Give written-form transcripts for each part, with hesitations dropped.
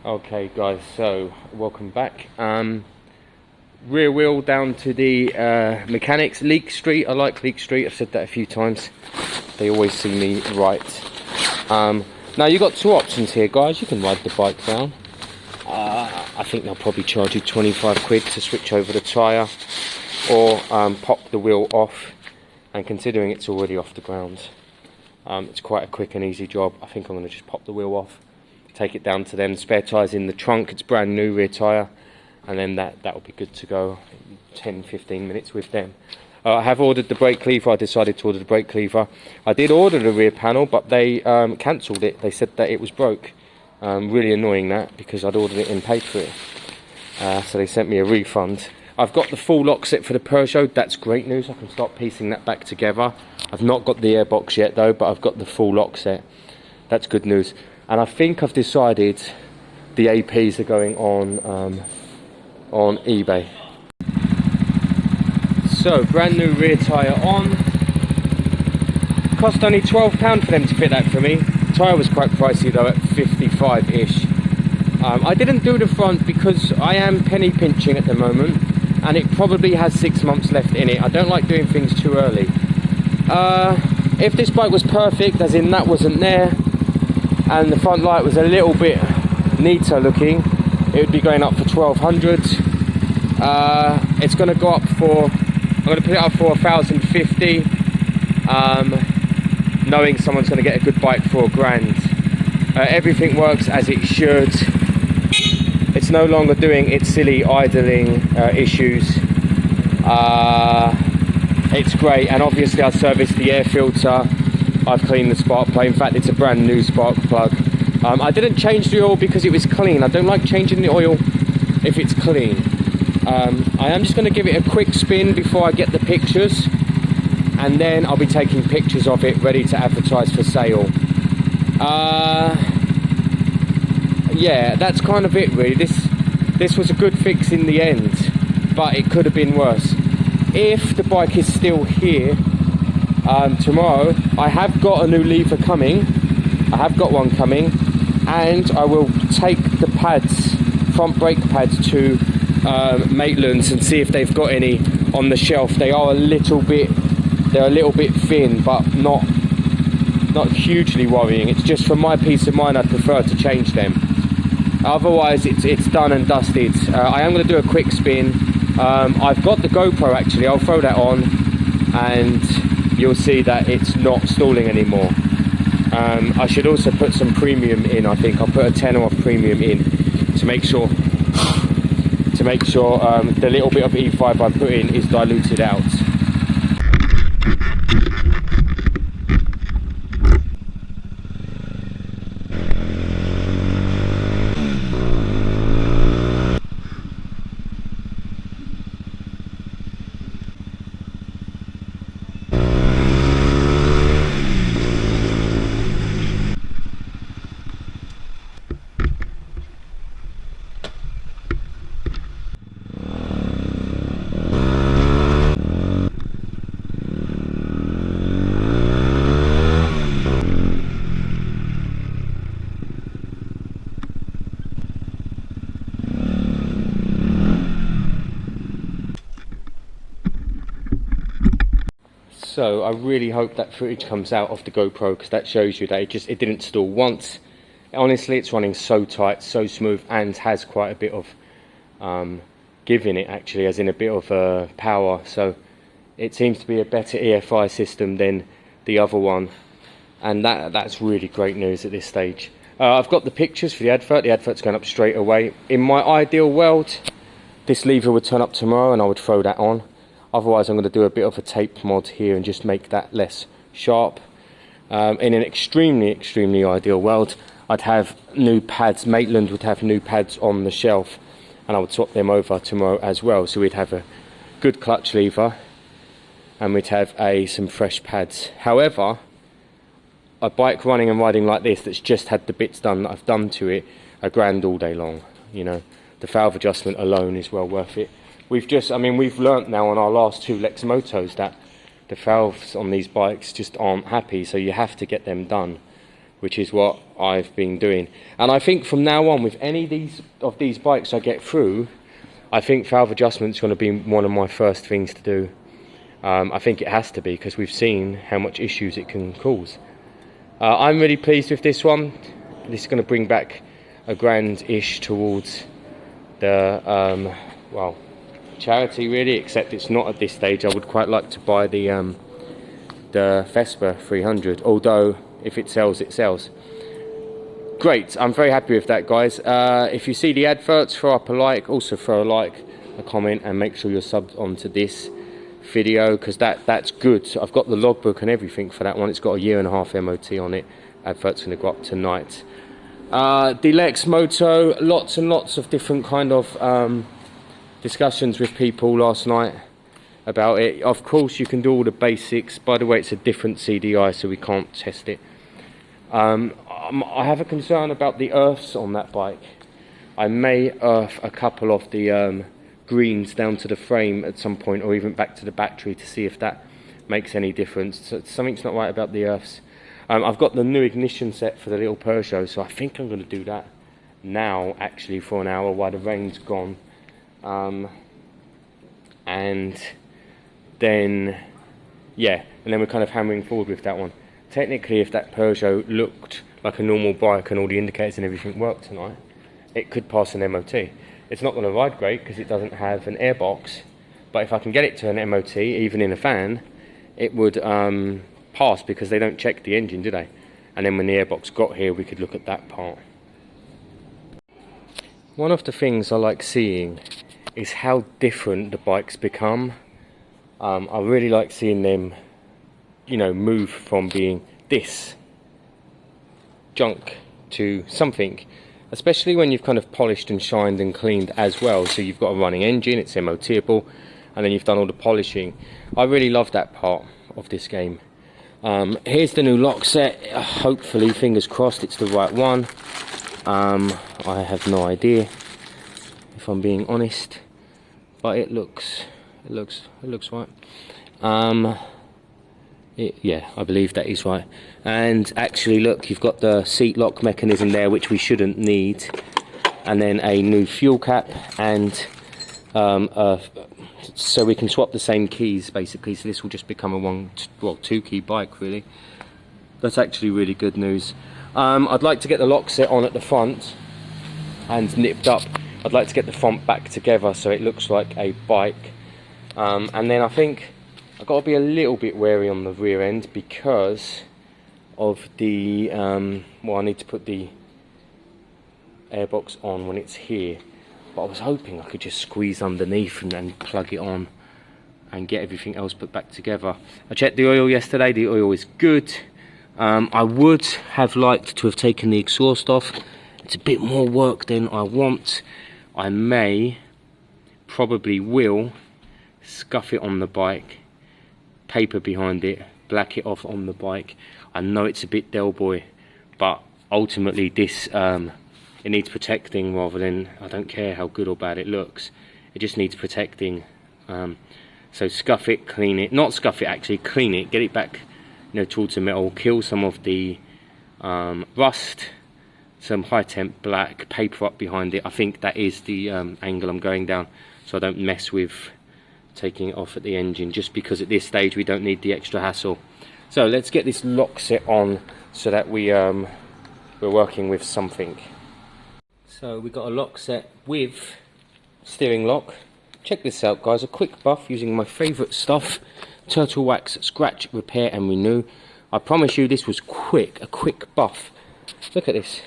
Okay guys, so welcome back. Rear wheel down to the mechanics. Leek Street, I like Leek Street, I've said that a few times. They always see me right. Now you've got two options here guys. You can ride the bike down. I think they'll probably charge you 25 quid to switch over the tyre, or pop the wheel off, and considering it's already off the ground, it's quite a quick and easy job. I think I'm going to just pop the wheel off, take it down to them. Spare tyres in the trunk, it's brand new rear tyre, and then that will be good to go. 10-15 minutes with them. I have ordered the brake cleaver. I decided to order the brake cleaver. I did order the rear panel, but they cancelled it. They said that it was broke. Really annoying that, because I'd ordered it and paid for it. So they sent me a refund. I've got the full lock set for the Peugeot. That's great news. I can start piecing that back together. I've not got the airbox yet though, but I've got the full lock set. That's good news. And I think I've decided the APs are going on eBay. So brand new rear tyre on. Cost only £12 for them to fit that for me. The tyre was quite pricey though, at 55-ish. I didn't do the front because I am penny pinching at the moment, and it probably has 6 months left in it. I don't like doing things too early. If this bike was perfect, as in that wasn't there, and the front light was a little bit neater looking, it would be going up for 1200. It's going to go up for, I'm going to put it up for 1050, knowing someone's going to get a good bike for £1,000. Everything works as it should. It's no longer doing its silly idling issues. It's great, and obviously I serviced the air filter. I've cleaned the spark plug. In fact, it's a brand new spark plug. I didn't change the oil because it was clean. I don't like changing the oil if it's clean. I am just going to give it a quick spin before I get the pictures, and then I'll be taking pictures of it ready to advertise for sale. Yeah, that's kind of it really. This was a good fix in the end, but it could have been worse. If the bike is still here tomorrow, I have got a new lever coming. I have got one coming, and I will take the pads, front brake pads, to Maitland's and see if they've got any on the shelf. They're a little bit thin, but not hugely worrying. It's just for my peace of mind, I'd prefer to change them. Otherwise it's done and dusted. I am going to do a quick spin. I've got the GoPro actually. I'll throw that on and you'll see that it's not stalling anymore. I should also put some premium in. I think I'll put a tenner of premium in to make sure the little bit of E5 I put in is diluted out. So I really hope that footage comes out of the GoPro, because that shows you that it didn't stall once. Honestly, it's running so tight, so smooth, and has quite a bit of give in it actually, as in a bit of power. So it seems to be a better EFI system than the other one, and that's really great news at this stage. I've got the pictures for the advert. The advert's going up straight away. In my ideal world, this lever would turn up tomorrow and I would throw that on. Otherwise I'm going to do a bit of a tape mod here and just make that less sharp. In an extremely ideal world, I'd have new pads. Maitland would have new pads on the shelf, and I would swap them over tomorrow as well. So we'd have a good clutch lever and we'd have some fresh pads. However, a bike running and riding like this that's just had the bits done that I've done to it, £1,000 all day long. You know, the valve adjustment alone is well worth it. We've learnt now on our last two lexmotos that the valves on these bikes just aren't happy, so you have to get them done. which is what I've been doing. And I think from now on, with any of these bikes I get through, I think valve adjustment is going to be one of my first things to do. I think it has to be, because we've seen how much issues it can cause. I'm really pleased with this one. This is going to bring back a grand-ish towards the well, charity really, except it's not at this stage. I would quite like to buy the Vespa 300, although if it sells, it sells. Great, I'm very happy with that, guys. If you see the adverts, throw up a like. Also throw a like, a comment, and make sure you're subbed onto this video, because that's good. I've got the logbook and everything for that one. It's got a 1.5 year MOT on it. Advert's going to go up tonight. The lexmoto, lots and lots of different kind of discussions with people last night about it. Of course, you can do all the basics. By the way, it's a different CDI, so we can't test it. I have a concern about the earths on that bike. I may earth a couple of the greens down to the frame at some point, or even back to the battery, to see if that makes any difference. So something's not right about the earths. I've got the new ignition set for the little Peugeot, so I think I'm going to do that now, actually, for an hour while the rain's gone. And then, yeah, and then we're kind of hammering forward with that one. Technically, if that Peugeot looked like a normal bike and all the indicators and everything worked tonight, it could pass an MOT. It's not going to ride great because it doesn't have an airbox, but if I can get it to an MOT, even in a van, it would pass, because they don't check the engine, do they? And then when the airbox got here, we could look at that part. One of the things I like seeing is how different the bikes become. I really like seeing them, you know, move from being this junk to something, especially when you've kind of polished and shined and cleaned as well. So you've got a running engine, it's MOTable, and then you've done all the polishing. I really love that part of this game. Here's the new lock set. Hopefully, fingers crossed, it's the right one. I have no idea, if I'm being honest, but it looks right. Yeah, I believe that is right. And actually, look, you've got the seat lock mechanism there, which we shouldn't need, and then a new fuel cap, and so we can swap the same keys basically. So this will just become a two key bike really. That's actually really good news. I'd like to get the lock set on at the front and nipped up. I'd like to get the front back together so it looks like a bike, and then I think I've got to be a little bit wary on the rear end because of the well, I need to put the airbox on when it's here, but I was hoping I could just squeeze underneath and plug it on and get everything else put back together. I checked the oil yesterday. The oil is good. I would have liked to have taken the exhaust off. It's a bit more work than I want. I probably will scuff it on the bike, paper behind it, black it off on the bike. I know it's a bit Del Boy, but ultimately this it needs protecting rather than, I don't care how good or bad it looks, it just needs protecting. So scuff it, clean it, not scuff it actually, clean it, get it back, you know, towards the metal, kill some of the rust, some high temp black, paper up behind it. I think that is the angle I'm going down, so I don't mess with taking it off at the engine, just because at this stage we don't need the extra hassle. So let's get this lock set on so that we're working with something. So we got a lock set with steering lock. Check this out, guys, a quick buff using my favourite stuff, Turtle Wax Scratch Repair and Renew. I promise you this was quick, a quick buff. Look at this.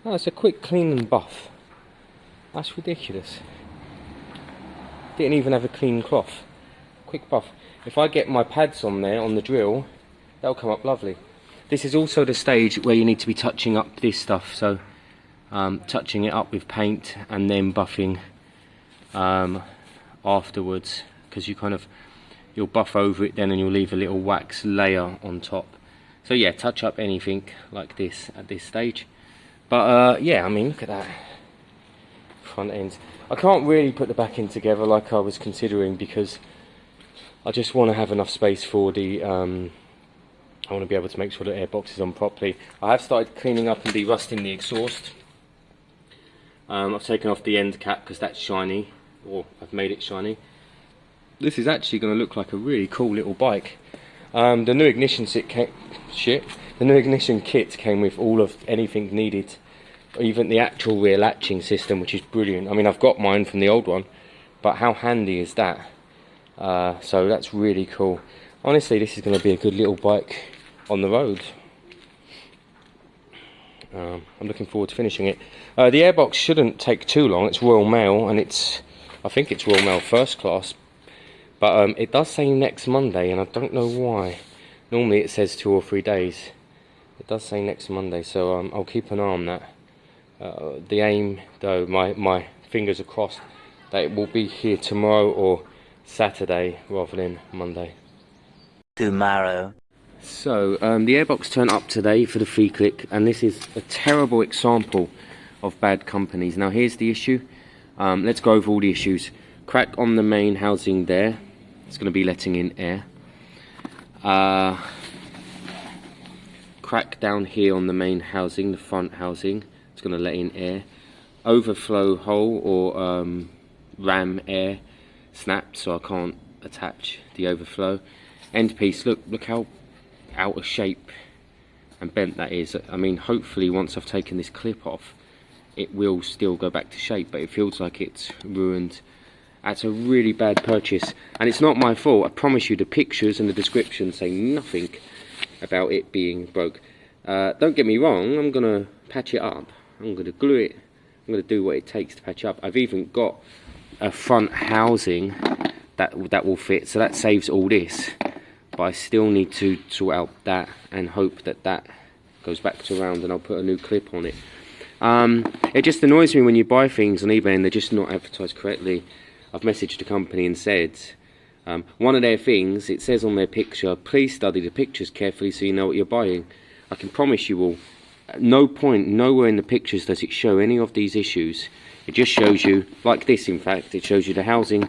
Oh, it's a quick clean and buff. That's ridiculous. Didn't even have a clean cloth. Quick buff. If I get my pads on there on the drill, that'll come up lovely. This is also the stage where you need to be touching up this stuff, so touching it up with paint and then buffing afterwards, because you'll buff over it then and you'll leave a little wax layer on top. So yeah, touch up anything like this at this stage. But yeah, I mean, look at that front end. I can't really put the back end together like I was considering, because I just want to have enough space for the I want to be able to make sure the airbox is on properly. I have started cleaning up and de-rusting the exhaust. I've taken off the end cap because that's shiny, or I've made it shiny. This is actually going to look like a really cool little bike. The new ignition kit came with all of anything needed, even the actual rear latching system, which is brilliant. I mean, I've got mine from the old one, but how handy is that? So that's really cool. Honestly, this is going to be a good little bike on the road. I'm looking forward to finishing it. The airbox shouldn't take too long. It's Royal Mail, and I think it's Royal Mail first class, but it does say next Monday, and I don't know why. Normally it says 2 or 3 days. It does say next Monday, so I'll keep an eye on that. The aim, though, my fingers are crossed, that it will be here tomorrow or Saturday rather than Monday. Tomorrow. So, the airbox turned up today for the clic, and this is a terrible example of bad companies. Now, here's the issue. Let's go over all the issues. Crack on the main housing there. It's going to be letting in air. Crack down here on the main housing, the front housing. It's going to let in air. Overflow hole or ram air snapped, so I can't attach the overflow. End piece, look how out of shape and bent that is. I mean, hopefully once I've taken this clip off, it will still go back to shape, but it feels like it's ruined. That's a really bad purchase, and it's not my fault. I promise you, the pictures and the description say nothing about it being broke. Don't get me wrong, I'm gonna patch it up. I'm gonna glue it. I'm gonna do what it takes to patch up. I've even got a front housing that will fit, so that saves all this. But I still need to sort out that and hope that that goes back to round, and I'll put a new clip on it. It just annoys me when you buy things on eBay and they're just not advertised correctly. I've messaged the company and said, one of their things, it says on their picture, please study the pictures carefully so you know what you're buying. I can promise you all, at no point, nowhere in the pictures does it show any of these issues. It just shows you, like this in fact, it shows you the housing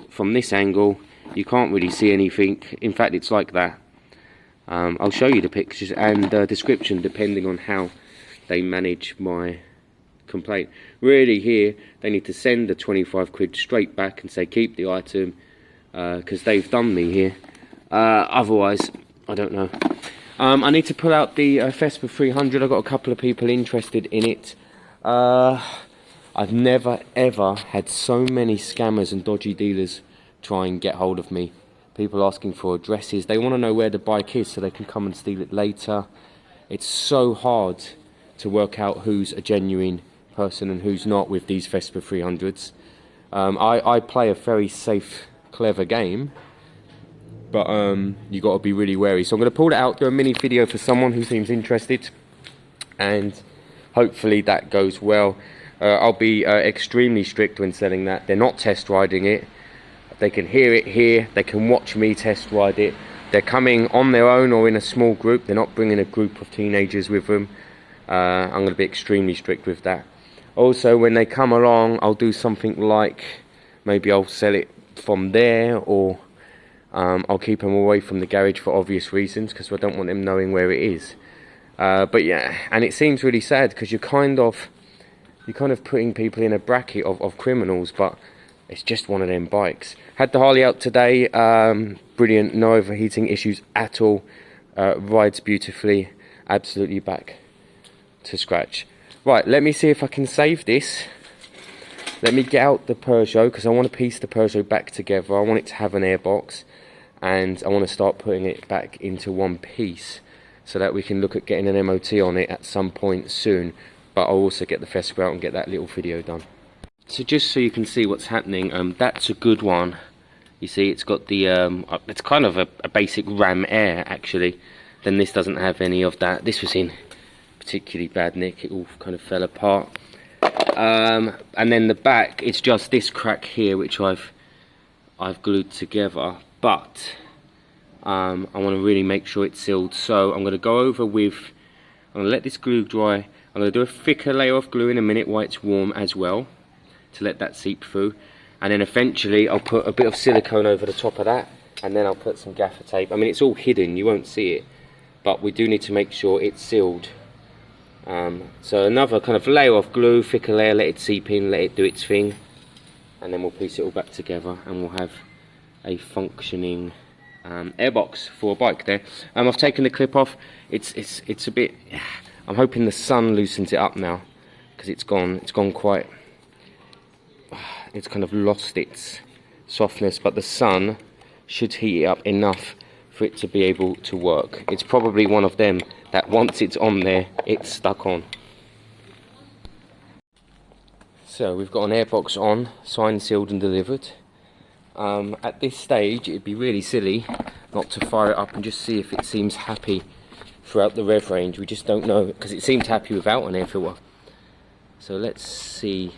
from this angle. You can't really see anything. In fact, it's like that. I'll show you the pictures and the description depending on how they manage my complaint. Really, here they need to send the 25 quid straight back and say keep the item, because they've done me here. Otherwise, I don't know. I need to pull out the Vespa 300. I've got a couple of people interested in it. I've never ever had so many scammers and dodgy dealers try and get hold of me. People asking for addresses. They want to know where the bike is so they can come and steal it later. It's so hard to work out who's a genuine person and who's not with these Vespa 300s. I play a very safe, clever game, but you got to be really wary. So I'm going to pull it out, do a mini video for someone who seems interested, and hopefully that goes well. I'll be extremely strict when selling that. They're not test riding it. They can hear it here. They can watch me test ride it. They're coming on their own or in a small group. They're not bringing a group of teenagers with them. I'm going to be extremely strict with that. Also, when they come along, I'll do something like, maybe I'll sell it from there, or I'll keep them away from the garage for obvious reasons, because I don't want them knowing where it is. But yeah, and it seems really sad because you're kind of putting people in a bracket of criminals, but it's just one of them bikes. Had the Harley out today, brilliant, no overheating issues at all, rides beautifully, absolutely back to scratch. Right, let me see if I can save this. Let me get out the Peugeot, because I want to piece the Peugeot back together. I want it to have an airbox, and I want to start putting it back into one piece so that we can look at getting an MOT on it at some point soon. But I'll also get the Vespa out and get that little video done. So just so you can see what's happening, that's a good one. You see, it's got the, it's kind of a basic ram air actually. Then this doesn't have any of that. This was in particularly bad nick, it all kind of fell apart. And then the back, it's just this crack here which I've glued together, but I want to really make sure it's sealed. So I'm going to go over with, I'm going to let this glue dry. I'm going to do a thicker layer of glue in a minute while it's warm as well, to let that seep through, and then eventually I'll put a bit of silicone over the top of that, and then I'll put some gaffer tape. I mean, it's all hidden, you won't see it, but we do need to make sure it's sealed. So another kind of layer of glue, thicker layer, let it seep in, let it do its thing, and then we'll piece it all back together and we'll have a functioning airbox for a bike there. I've taken the clip off. It's a bit, I'm hoping the sun loosens it up now, because it's gone quite, it's kind of lost its softness, but the sun should heat it up enough for it to be able to work. It's probably one of them that once it's on there, it's stuck on. So we've got an airbox on, signed, sealed and delivered. At this stage it'd be really silly not to fire it up and just see if it seems happy throughout the rev range. We just don't know, because it seemed happy without an air filter. So let's see.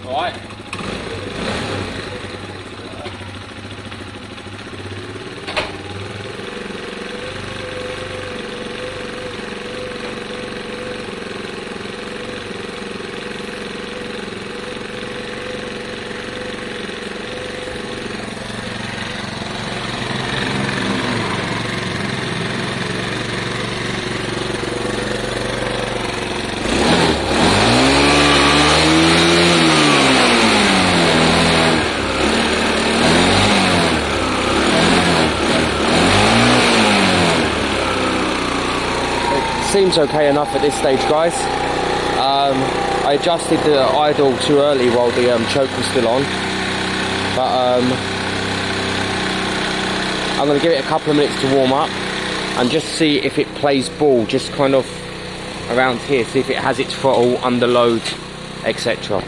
Alright. Seems okay enough at this stage, guys. I adjusted the idle too early while the choke was still on, but I'm going to give it a couple of minutes to warm up and just see if it plays ball, just kind of around here, see if it has its throttle under load, etc.